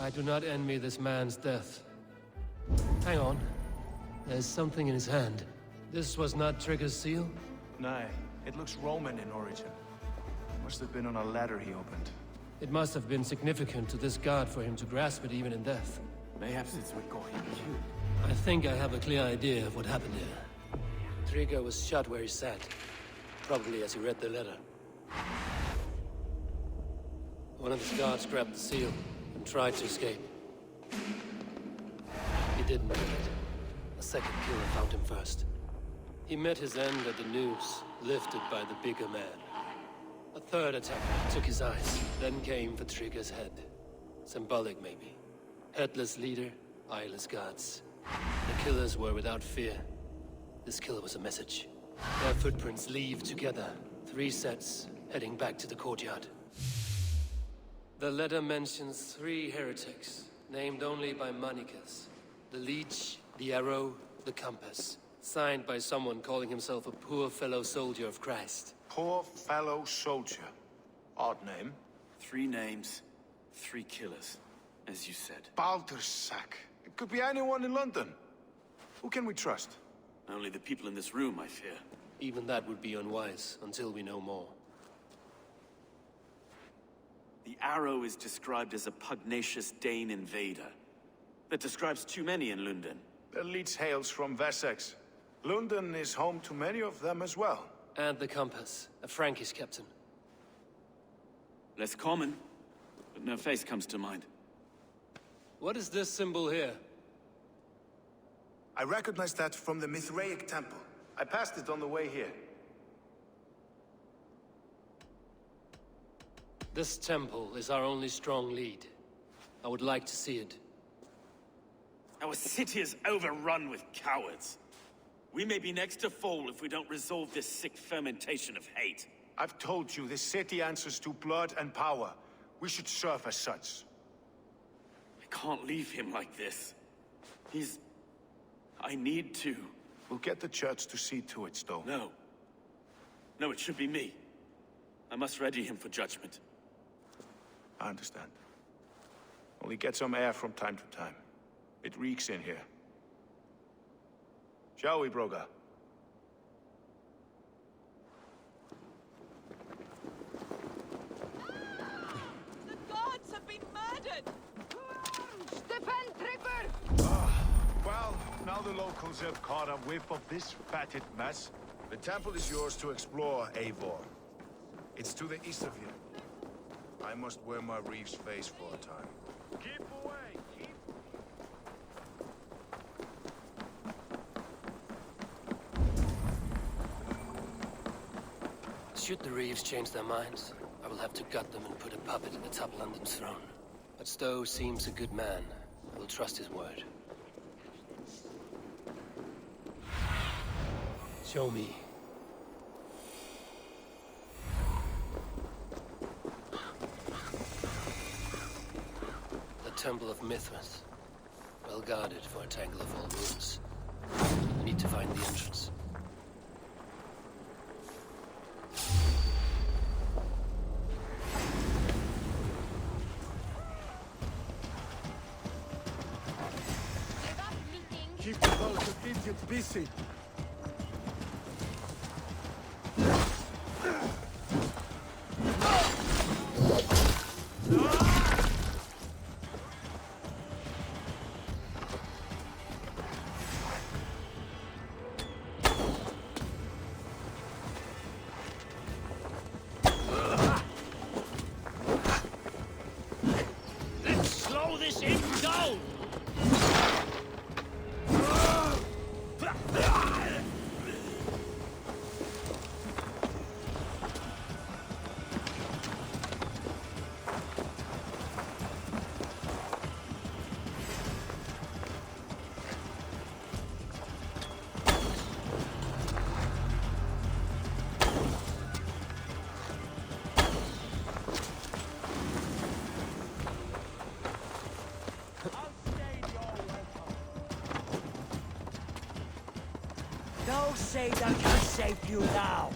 I do not envy this man's death. Hang on. There's something in his hand. This was not Trigger's seal? Nay, it looks Roman in origin. Must have been on a ladder he opened. It must have been significant to this god for him to grasp it even in death. Mayhaps it's what got him killed. I think I have a clear idea of what happened here. Trigger was shot where he sat. Probably as he read the letter. One of his guards grabbed the seal and tried to escape. He didn't do it. A second killer found him first. He met his end at the noose, lifted by the bigger man. A third attacker took his eyes, then came for Trigger's head. Symbolic, maybe. Headless leader, eyeless guards. The killers were without fear. This killer was a message. Their footprints leave together. 3 sets, heading back to the courtyard. The letter mentions 3 heretics, named only by monikers. The leech, the arrow, the compass. Signed by someone calling himself a poor fellow soldier of Christ. Poor fellow soldier. Odd name. 3 names, 3 killers, as you said. Baldersack. It could be anyone in London. Who can we trust? Only the people in this room, I fear. Even that would be unwise, until we know more. The arrow is described as a pugnacious Dane invader. That describes too many in London. The leech hails from Wessex. London is home to many of them as well. And the compass, a Frankish captain. Less common, but no face comes to mind. What is this symbol here? I recognize that from the Mithraic temple. I passed it on the way here. This temple is our only strong lead. I would like to see it. Our city is overrun with cowards. We may be next to fall if we don't resolve this sick fermentation of hate. I've told you, this city answers to blood and power. We should serve as such. I can't leave him like this. I need to. We'll get the church to see to it, Stowe. No. No, it should be me. I must ready him for judgment. I understand. Only get some air from time to time. It reeks in here. Shall we, Broga? The gods have been murdered! Stefan Trigger! Well, now the locals have caught a whiff of this fatted mess. The temple is yours to explore, Eivor. It's to the east of here. I must wear my reef's face for a time. Keep away! Should the Reeves change their minds, I will have to gut them and put a puppet atop London's throne. But Stowe seems a good man. I will trust his word. Show me. The Temple of Mithras. Well guarded for a tangle of old ruins. I need to find the entrance. Keep those idiots busy. Let's slow this in down! No Satan can save you now!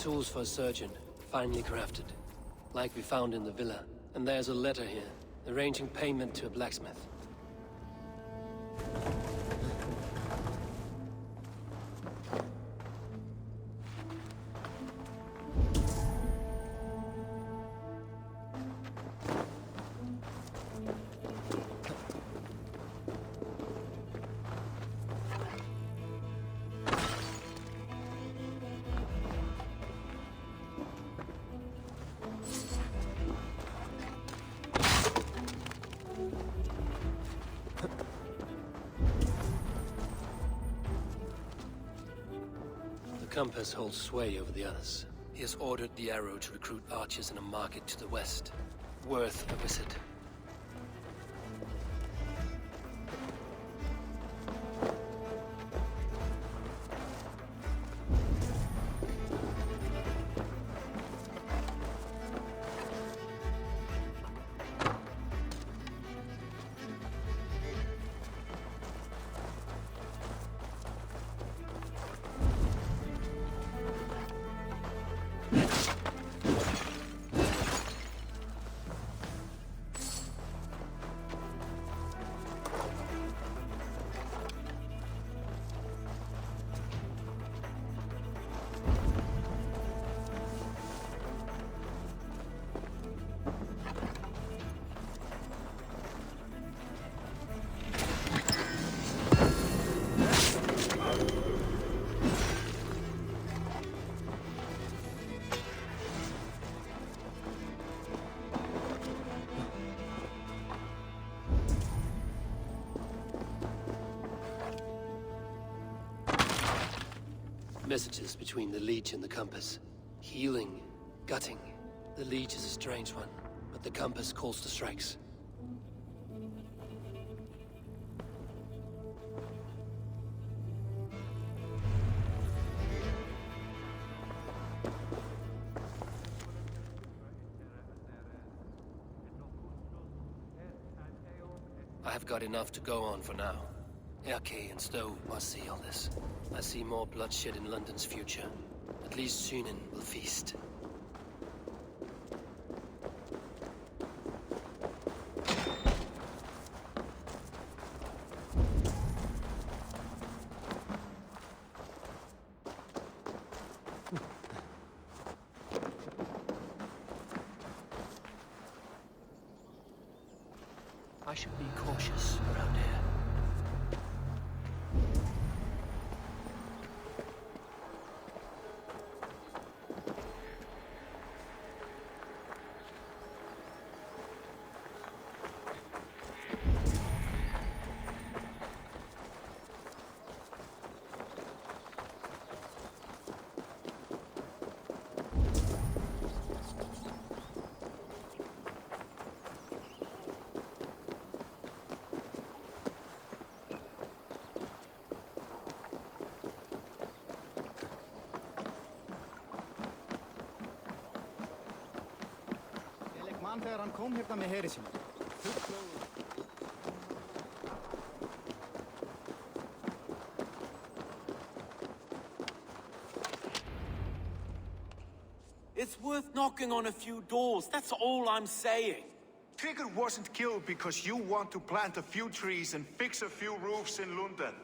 tools for a surgeon, finely crafted. Like we found in the villa. And there's a letter here, arranging payment to a blacksmith. The compass holds sway over the others. He has ordered the arrow to recruit archers in a market to the west. Worth a visit. Messages between the leech and the compass. Healing, gutting. The leech is a strange one, but the compass calls to strikes. I have got enough to go on for now. Erke and Stowe must see all this. I see more bloodshed in London's future. At least Sunan will feast. I should be cautious around here. Þegar hann kom hérna með heri sinni. It's worth knocking on a few doors, that's all I'm saying. Trigger wasn't killed because you want to plant a few trees and fix a few roofs in London.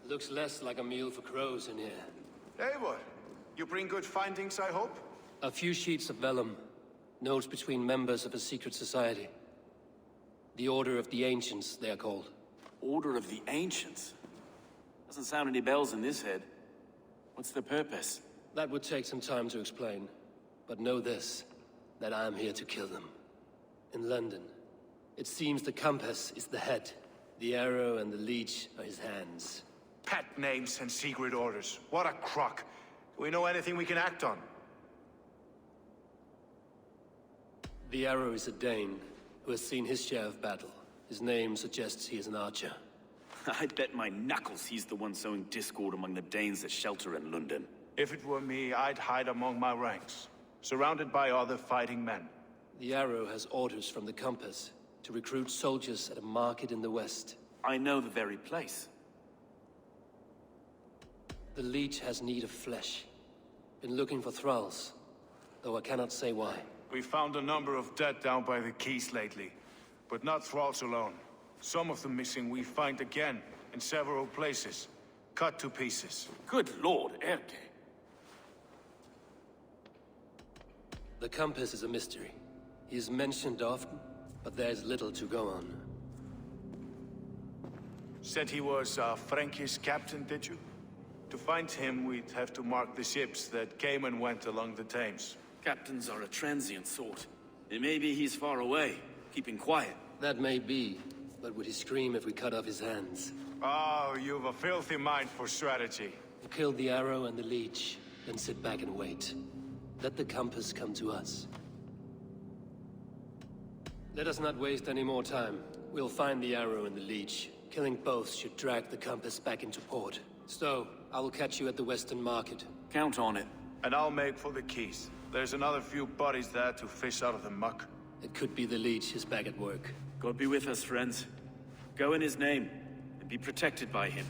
Looks less like a meal for crows in here. Eivor, you bring good findings, I hope? A few sheets of vellum. Notes between members of a secret society. The Order of the Ancients, they are called. Order of the Ancients? Doesn't sound any bells in this head. What's the purpose? That would take some time to explain. But know this, that I am here to kill them. In London, it seems the compass is the head. The arrow and the leech are his hands. Pet names and secret orders. What a crock. Do we know anything we can act on? The arrow is a Dane, who has seen his share of battle. His name suggests he is an archer. I'd bet my knuckles he's the one sowing discord among the Danes that shelter in London. If it were me, I'd hide among my ranks, surrounded by other fighting men. The arrow has orders from the compass to recruit soldiers at a market in the west. I know the very place. The leech has need of flesh. Been looking for thralls, though I cannot say why. We found a number of dead down by the quays lately, but not thralls alone. Some of the missing we find again in several places, cut to pieces. Good lord, Erke. The compass is a mystery. He is mentioned often, but there's little to go on. Said he was a Frankish captain, did you? To find him, we'd have to mark the ships that came and went along the Thames. Captains are a transient sort. It may be he's far away, keeping quiet. That may be, but would he scream if we cut off his hands? Oh, you've a filthy mind for strategy. We'll kill the arrow and the leech, then sit back and wait. Let the compass come to us. Let us not waste any more time. We'll find the arrow and the leech. Killing both should drag the compass back into port. So, I will catch you at the Western Market. Count on it. And I'll make for the quays. There's another few bodies there to fish out of the muck. It could be the leech is back at work. God be with us, friends. Go in his name, and be protected by him.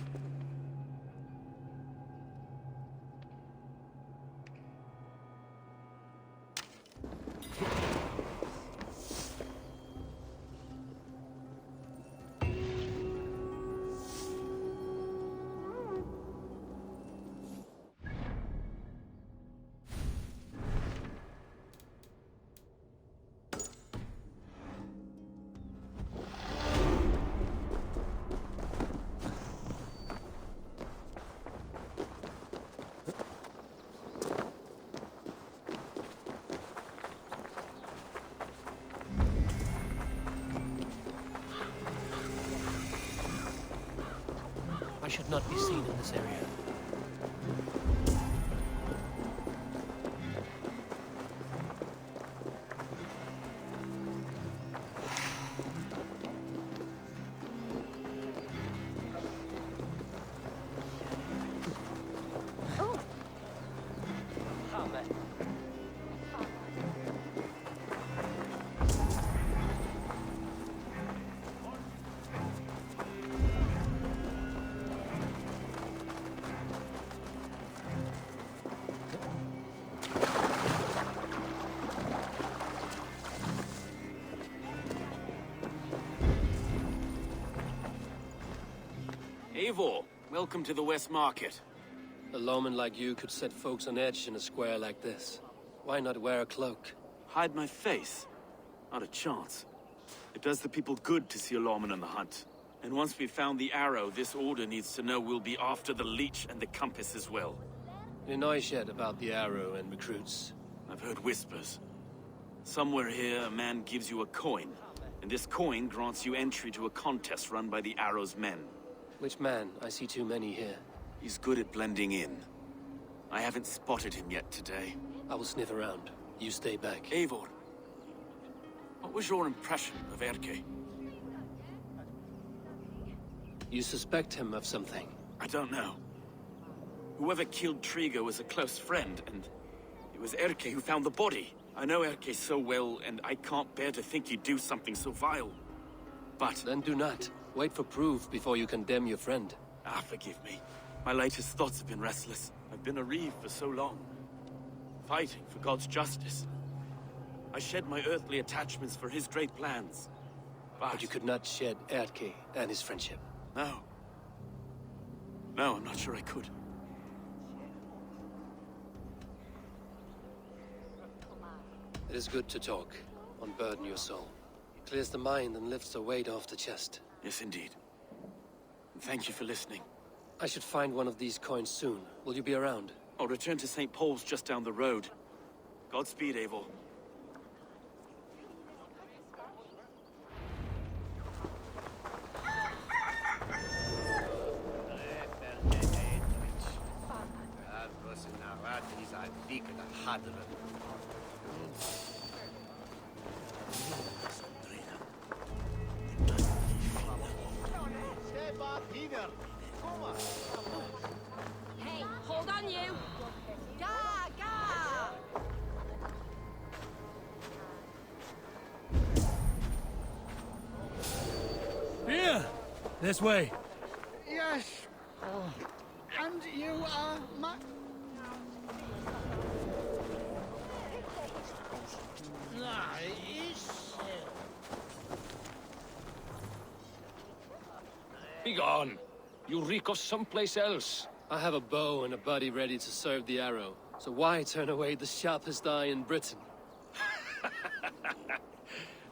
I should not be seen in this area. Eivor, welcome to the West Market. A lawman like you could set folks on edge in a square like this. Why not wear a cloak? Hide my face? Not a chance. It does the people good to see a lawman on the hunt. And once we've found the arrow, this order needs to know we'll be after the leech and the compass as well. Any noise yet about the arrow and recruits? I've heard whispers. Somewhere here, a man gives you a coin, and this coin grants you entry to a contest run by the arrow's men. Which man? I see too many here. He's good at blending in. I haven't spotted him yet today. I will sniff around. You stay back. Eivor, what was your impression of Erke? You suspect him of something? I don't know. Whoever killed Trigo was a close friend, and it was Erke who found the body. I know Erke so well, and I can't bear to think he'd do something so vile. But... Then do not. Wait for proof before you condemn your friend. forgive me. My latest thoughts have been restless. I've been a reeve for so long, fighting for God's justice. I shed my earthly attachments for his great plans. But you could not shed Erke and his friendship. No. No, I'm not sure I could. It is good to talk, unburden your soul. Clears the mind and lifts the weight off the chest. Yes, indeed. And thank you for listening. I should find one of these coins soon. Will you be around? I'll return to St. Paul's just down the road. Godspeed, Eivor. Hey, hold on you! Ga, ga! Here! This way. Yes. And you are Begone! You reek of someplace else. I have a bow and a buddy ready to serve the arrow. So why turn away the sharpest eye in Britain?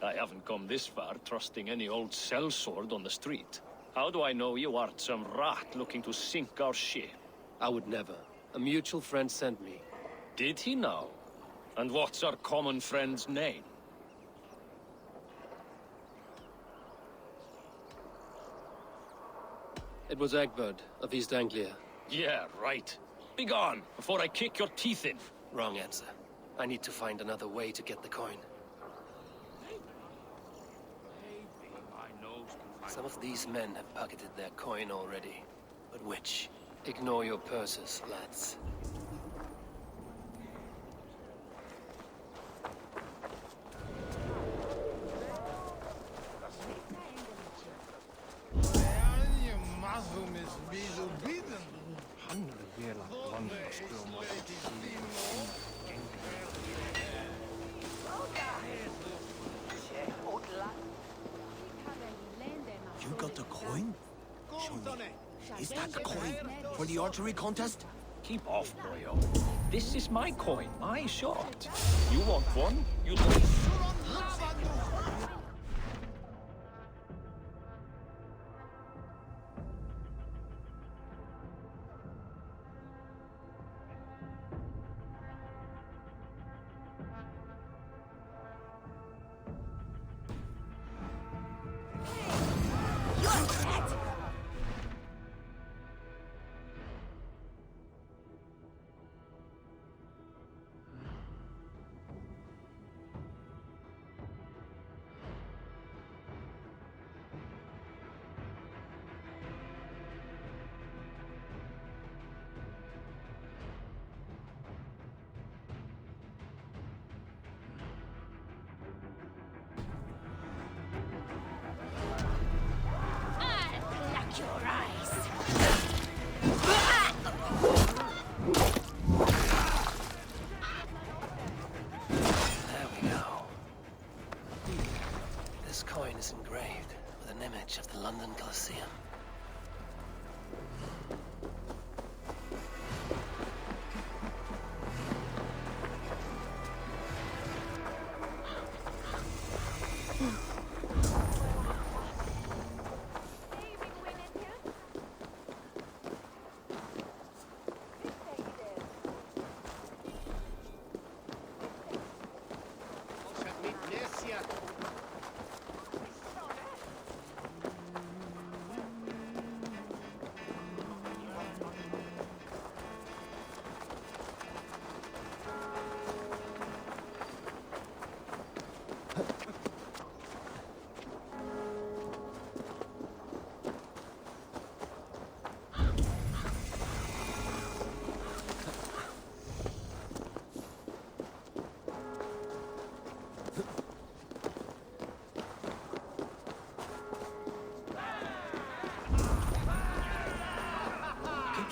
I haven't come this far trusting any old sellsword on the street. How do I know you aren't some rat looking to sink our ship? I would never. A mutual friend sent me. Did he now? And what's our common friend's name? It was Egbert of East Anglia. Yeah, right. Begone, before I kick your teeth in. Wrong answer. I need to find another way to get the coin. Some of these men have pocketed their coin already. But which? Ignore your purses, lads. You got the coin? Show me. Is that the coin for the archery contest? Keep off, boyo. This is my coin, my shot. You want one? You lose. Your eyes. There we go. This coin is engraved with an image of the London Colosseum.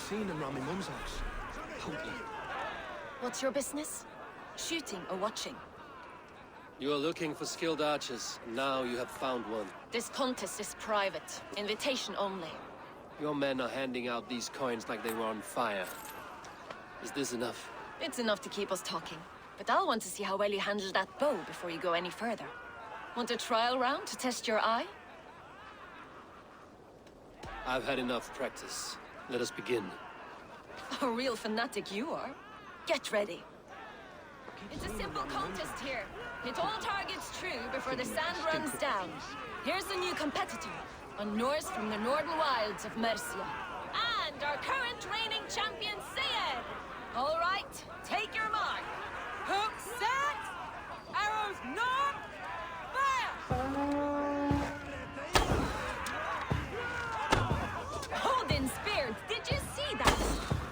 Seen him round my mum's house. Totally. What's your business? Shooting or watching? You are looking for skilled archers, and now you have found one. This contest is private. Invitation only. Your men are handing out these coins like they were on fire. Is this enough? It's enough to keep us talking. But I'll want to see how well you handle that bow before you go any further. Want a trial round to test your eye? I've had enough practice. Let us begin. A real fanatic you are. Get ready. It's a simple contest here. Hit all targets true before the sand runs down. Here's the new competitor, a Norse from the northern wilds of Mercia. And our current reigning champion, Sayed. All right, take your mark. Hook set! Arrows north! Fire! Odin Spear, did you see that?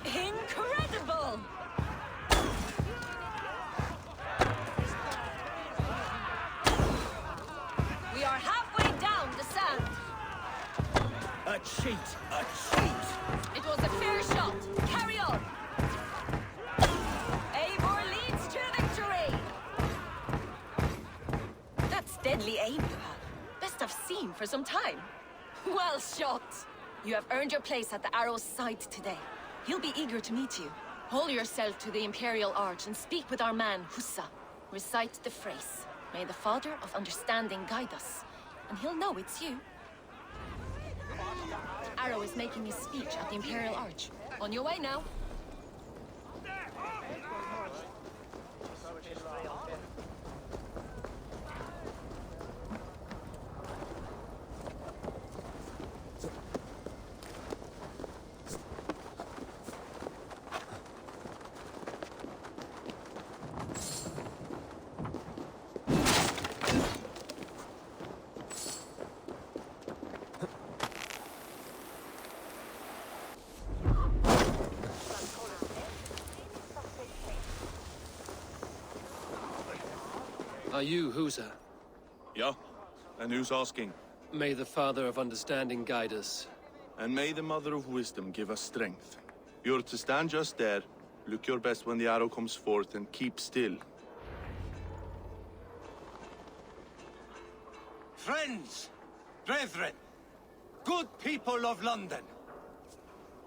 Incredible! We are halfway down the sand. A cheat! A cheat! It was a fair shot. Carry on. Eivor leads to victory. aim you have. Best I've seen for some time. Well shot! You have earned your place at the Arrow's side today. He'll be eager to meet you. Hold yourself to the Imperial Arch and speak with our man, Hussa. Recite the phrase. May the Father of Understanding guide us. And he'll know it's you. Arrow is making his speech at the Imperial Arch. On your way now. Are you Husa? Yeah? And who's asking? May the Father of Understanding guide us. And may the Mother of Wisdom give us strength. You're to stand just there, look your best when the arrow comes forth, and keep still. Friends, brethren, good people of London,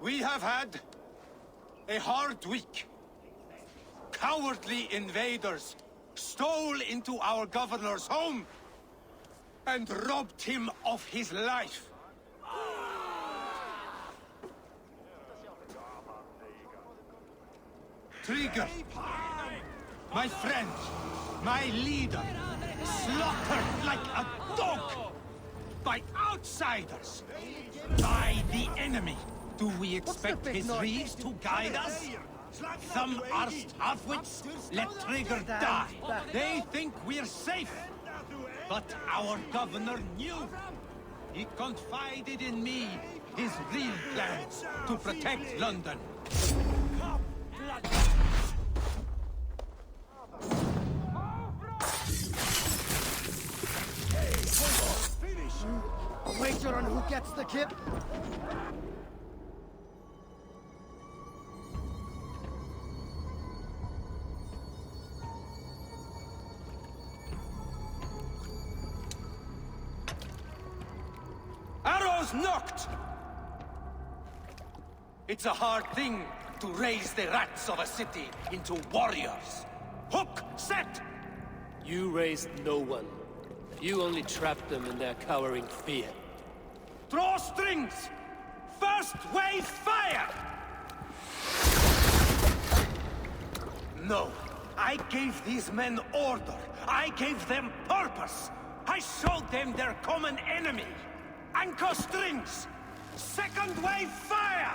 we have had a hard week. Cowardly invaders stole into our governor's home and robbed him of his life. Trigger, my friend, my leader, slaughtered like a dog by outsiders, by the enemy. Do we expect his reeves to guide us? Some arsed halfwits let Trigger die. They think we're safe. But our governor knew. He confided in me his real plans to protect London. A wager on who gets the kip? Arrows knocked! It's a hard thing to raise the rats of a city into warriors. Hook, set! You raised no one. You only trapped them in their cowering fear. Draw strings! First wave fire! No, I gave these men order. I gave them purpose. I showed them their common enemy. Anchor strings! Second wave fire!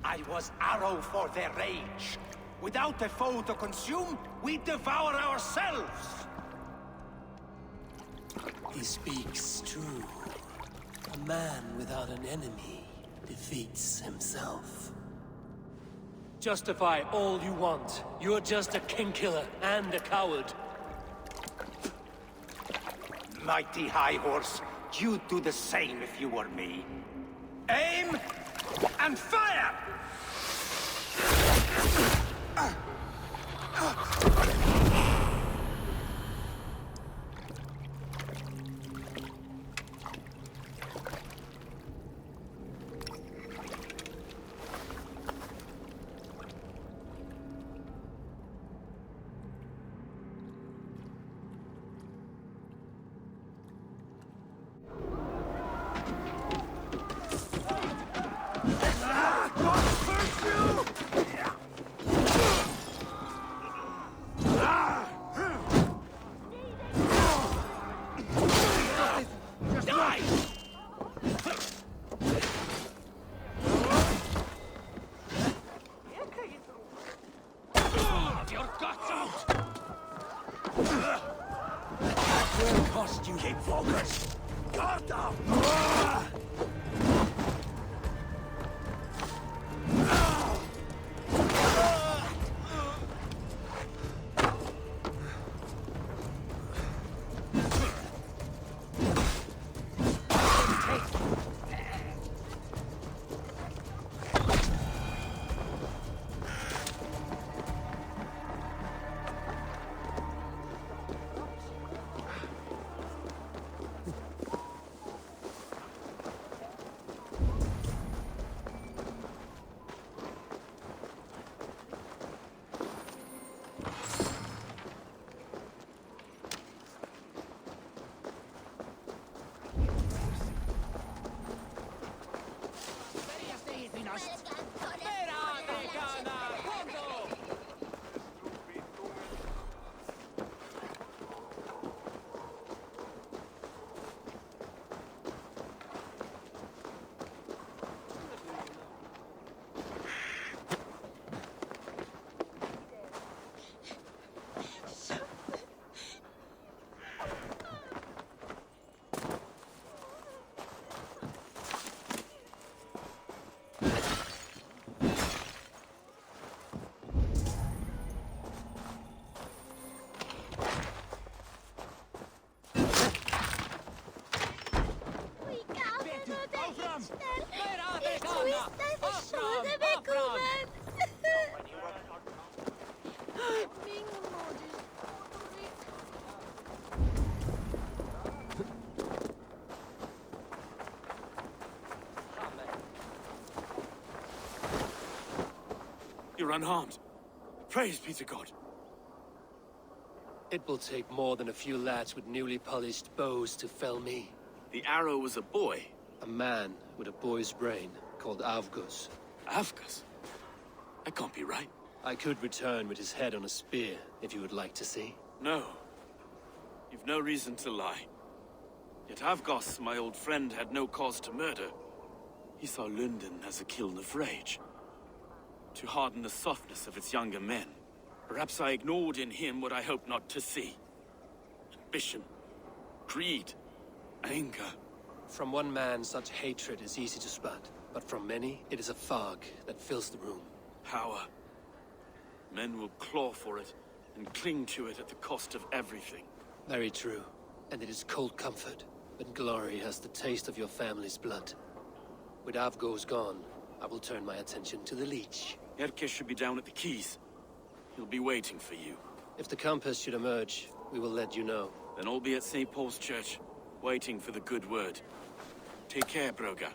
I was arrow for their rage. Without a foe to consume, we devour ourselves! He speaks true. A man without an enemy defeats himself. Justify all you want. You're just a king-killer and a coward. Mighty High Horse, you'd do the same if you were me. Aim and fire! Keep focused! Guard down! You're unharmed. Praise be to God. It will take more than a few lads with newly polished bows to fell me. The arrow was a boy. A man with a boy's brain, called Avgus. Avgus? That can't be right. I could return with his head on a spear, if you would like to see. No. You've no reason to lie. Yet Avgos, my old friend, had no cause to murder. He saw London as a kiln of rage, to harden the softness of its younger men. Perhaps I ignored in him what I hoped not to see. Ambition, greed, anger. From one man, such hatred is easy to spot, but from many, it is a fog that fills the room. Power. Men will claw for it and cling to it at the cost of everything. Very true. And it is cold comfort, when glory has the taste of your family's blood. With Avgos gone, I will turn my attention to the leech. Erke should be down at the quays. He'll be waiting for you. If the compass should emerge, we will let you know. Then I'll be at St. Paul's Church, waiting for the good word. Take care, Broga.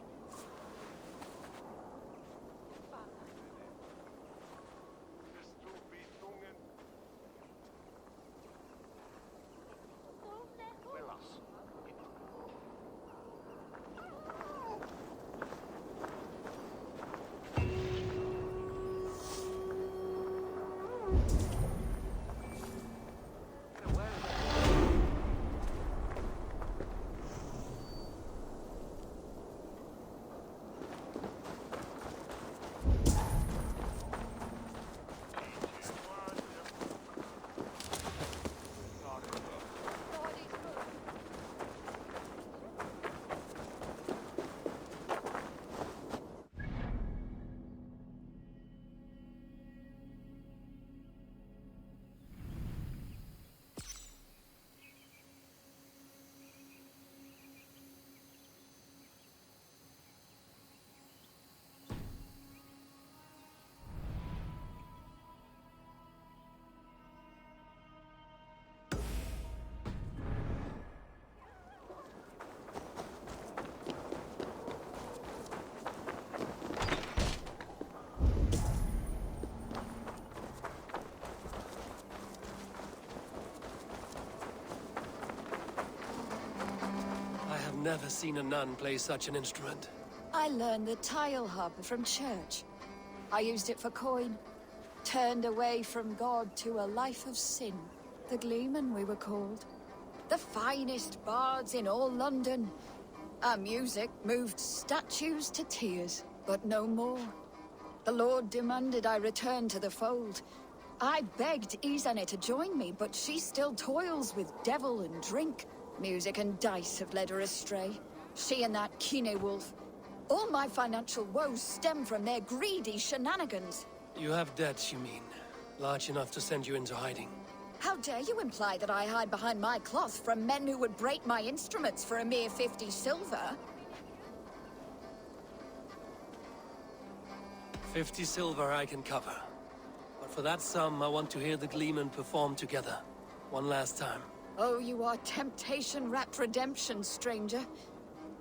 Never seen a nun play such an instrument. I learned the tile harp from church. I used it for coin. Turned away from God to a life of sin. The Gleeman, we were called. The finest bards in all London. Our music moved statues to tears, but no more. The Lord demanded I return to the fold. I begged Izane to join me, but she still toils with devil and drink. Music and dice have led her astray. She and that Kine wolf. All my financial woes stem from their greedy shenanigans. You have debts, you mean? Large enough to send you into hiding. How dare you imply that I hide behind my cloth from men who would break my instruments for a mere 50 silver? 50 silver I can cover. But for that sum, I want to hear the Gleeman perform together. One last time. Oh, you are temptation-wrapped redemption, stranger.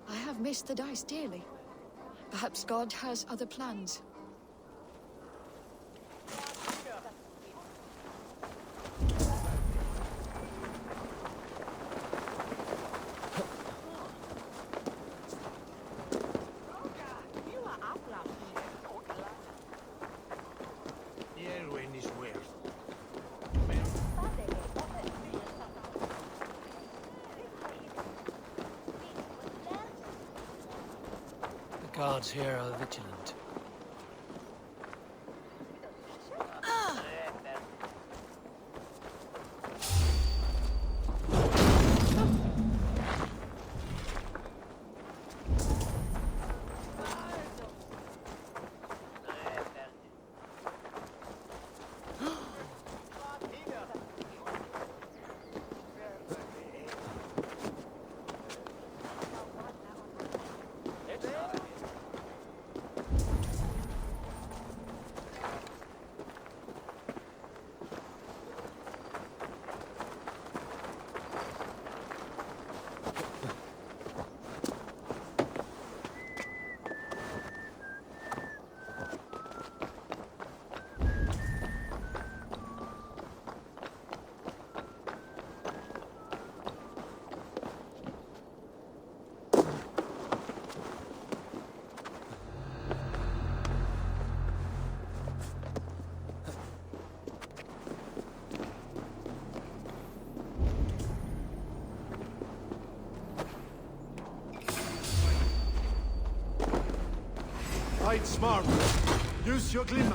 I have missed the dice dearly. Perhaps God has other plans. The guards here are vigilant. Fight smart. Use your glimmer.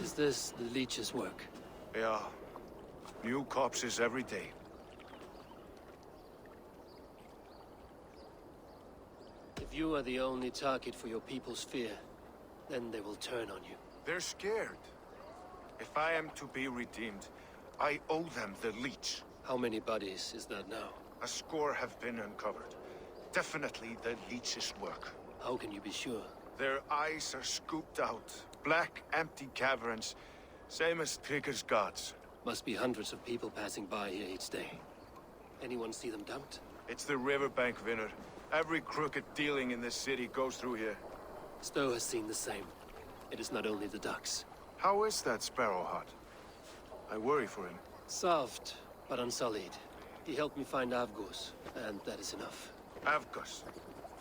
Is this the leech's work? Yeah. New corpses every day. If you are the only target for your people's fear, then they will turn on you. They're scared. If I am to be redeemed, I owe them the leech. How many bodies is that now? A score have been uncovered. Definitely the leech's work. How can you be sure? Their eyes are scooped out. Black, empty caverns. Same as Trigger's gods. Must be hundreds of people passing by here each day. Anyone see them dumped? It's the riverbank, Vinner. Every crooked dealing in this city goes through here. Stowe has seen the same. It is not only the ducks. How is that Sparrow Hut? I worry for him. Soft, but unsullied. He helped me find Avgos, and that is enough. Avgus.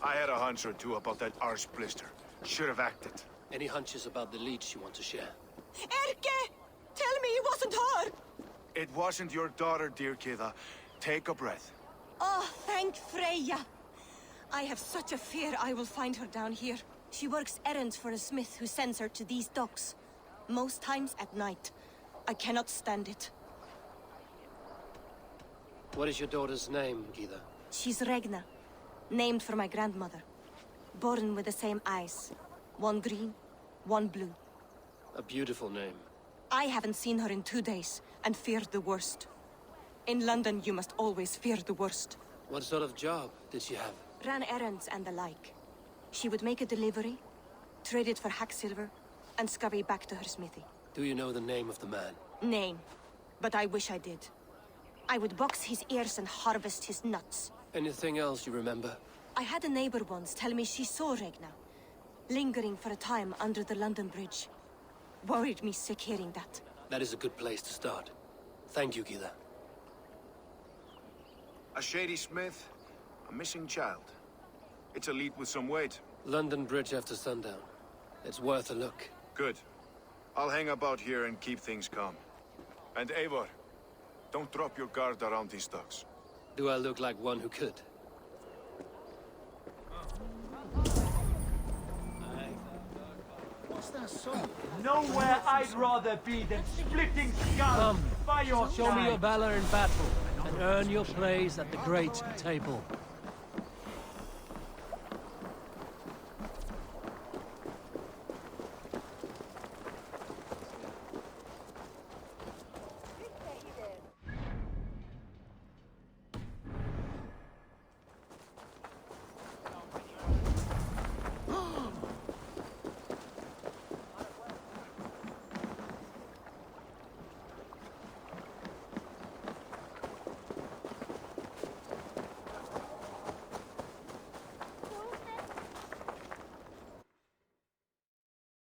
I had a hunch or two about that arse blister. Should have acted. Any hunches about the leech you want to share? Erke! Tell me it wasn't her! It wasn't your daughter, dear Kida. Take a breath. Oh, thank Freya. I have such a fear I will find her down here. She works errands for a smith who sends her to these docks. Most times at night. I cannot stand it. What is your daughter's name, Gita? She's Regna. Named for my grandmother. Born with the same eyes. One green, one blue. A beautiful name. I haven't seen her in 2 days, and feared the worst. In London, you must always fear the worst. What sort of job did she have? Ran errands and the like. She would make a delivery, trade it for hack silver, and scurry back to her smithy. Do you know the name of the man? Name. But I wish I did. I would box his ears and harvest his nuts. Anything else you remember? I had a neighbor once tell me she saw Regna, lingering for a time under the London Bridge. Worried me sick hearing that. That is a good place to start. Thank you, Gita. A shady smith, a missing child. It's a lead with some weight. London Bridge after sundown. It's worth a look. Good. I'll hang about here and keep things calm. And Eivor, don't drop your guard around these docks. Do I look like one who could? What's that song? Nowhere I'd rather be than splitting skulls by your Show side. me your valor in battle, and earn your place at the great table.